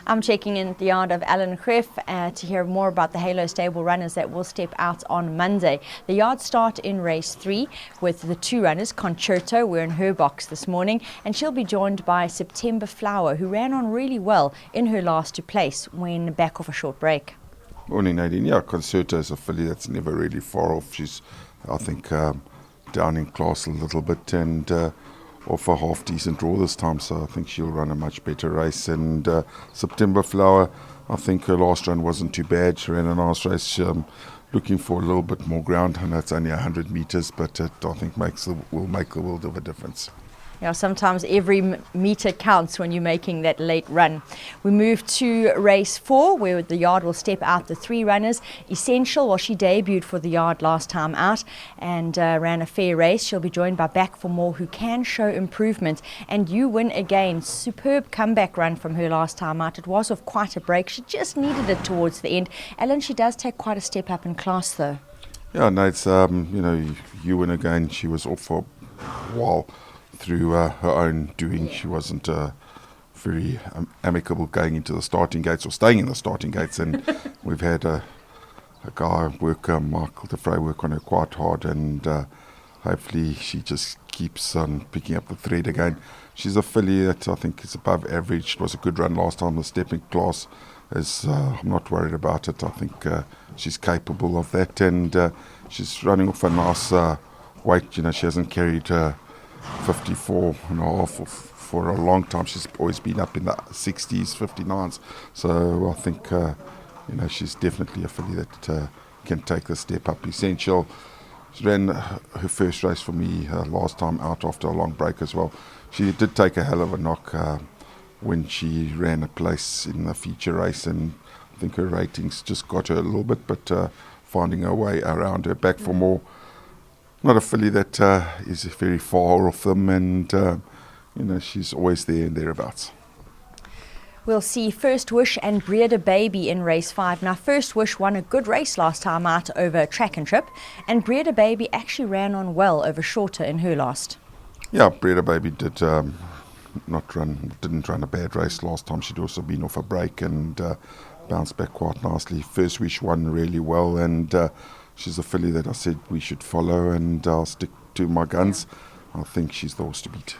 I'm checking in at the yard of Alen to hear more about the Halo stable runners that will step out on Monday. The yards start in race 3 with the 2 runners. Concerto, we're in her box this morning, and she'll be joined by September Flower, who ran on really well in her last 2 place when back off a short break. Morning, Nadine. Yeah, Concerto is a filly that's never really far off. She's, I think, down in class a little bit and off a half decent draw this time, so I think she'll run a much better race. And September Flower, I think her last run wasn't too bad. She ran a nice race, looking for a little bit more ground. I know it's only 100 metres, but it, I think will make a world of a difference. Yeah, sometimes every metre counts when you're making that late run. We move to race 4, where the yard will step out the 3 runners. Essential, well, she debuted for the yard last time out and ran a fair race. She'll be joined by Back for More, who can show improvement. And You Win Again, superb comeback run from her last time out. It was of quite a break. She just needed it towards the end. Alen, she does take quite a step up in class, though. Yeah, no, it's, You Win Again, she was off for a while. Through her own doing. She wasn't very amicable going into the starting gates or staying in the starting gates, and we've had a guy work, Michael DeFrey, work on her quite hard, and hopefully she just keeps on picking up the thread again. She's a filly that I think is above average. It was a good run last time. The stepping class is, I'm not worried about it. I think she's capable of that, and she's running off a nice weight. She hasn't carried 54 and a half for a long time. She's always been up in the 60s, 59s. So I think, she's definitely a filly that can take the step up. Essential. She ran her first race for me last time out after a long break as well. She did take a hell of a knock when she ran a place in the feature race, and I think her ratings just got her a little bit, but finding her way around her. Back for More. Not a filly that is very far off them, and she's always there and thereabouts. We'll see First Wish and Breeder Baby in race 5. Now, First Wish won a good race last time out over Track and Trip, and Breeder Baby actually ran on well over Shorter in her last. Yeah, Breeder Baby didn't run a bad race last time. She'd also been off a break and bounced back quite nicely. First Wish won really well, and she's a filly that I said we should follow, and I'll stick to my guns. I think she's the horse to beat.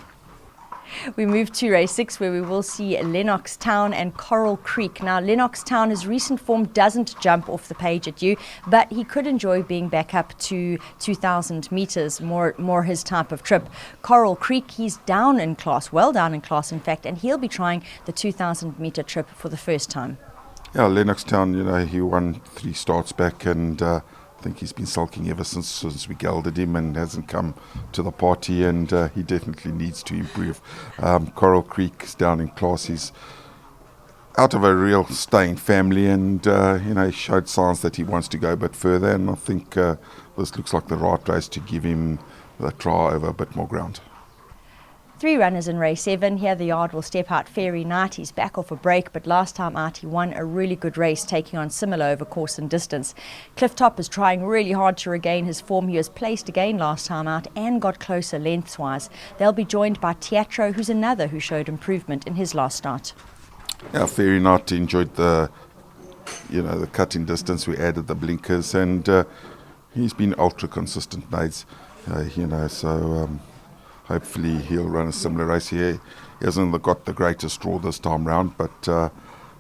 We move to race 6, where we will see Lenox Town and Coral Creek. Now, Lenox Town, his recent form doesn't jump off the page at you, but he could enjoy being back up to 2,000 metres, more his type of trip. Coral Creek, he's down in class, well down in class, in fact, and he'll be trying the 2,000 metre trip for the first time. Yeah, Lenox Town, he won 3 starts back, and I think he's been sulking ever since we gelded him and hasn't come to the party, and he definitely needs to improve. Coral Creek is down in class. He's out of a real staying family, and he showed signs that he wants to go a bit further, and I think this looks like the right race to give him the try over a bit more ground. 3 runners in race 7. Here the yard will step out Fairy Night. He's back off a break, but last time out he won a really good race, taking on Similar over course and distance. Clifftop is trying really hard to regain his form. He was placed again last time out and got closer lengthwise. They'll be joined by Teatro, who's another who showed improvement in his last start. Yeah, Fairy Night enjoyed the cutting distance. We added the blinkers, and he's been ultra consistent, mates. Hopefully he'll run a similar race here. He hasn't got the greatest draw this time round, but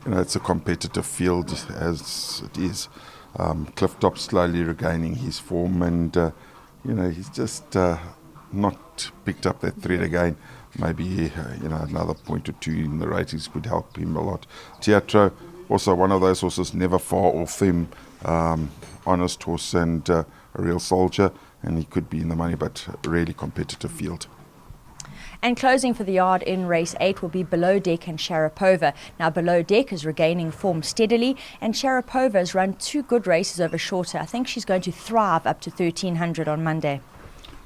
it's a competitive field as it is. Clifftop slowly regaining his form, and he's just not picked up that thread again. Maybe another point or 2 in the ratings could help him a lot. Teatro, also one of those horses never far off him. Honest horse and a real soldier, and he could be in the money, but a really competitive field. And closing for the yard in race 8 will be Below Deck and Sharapova. Now, Below Deck is regaining form steadily, and Sharapova has run 2 good races over Shorter. I think she's going to thrive up to 1,300 on Monday.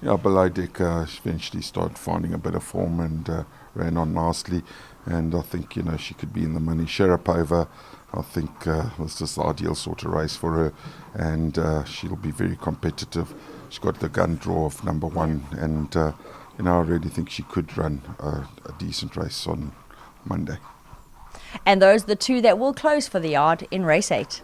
Yeah, Below Deck eventually started finding a bit of form and ran on nicely, and I think she could be in the money. Sharapova, I think was just the ideal sort of race for her, and she'll be very competitive. She's got the gun draw of number 1, and I really think she could run a decent race on Monday. And those are the two that will close for the yard in race 8.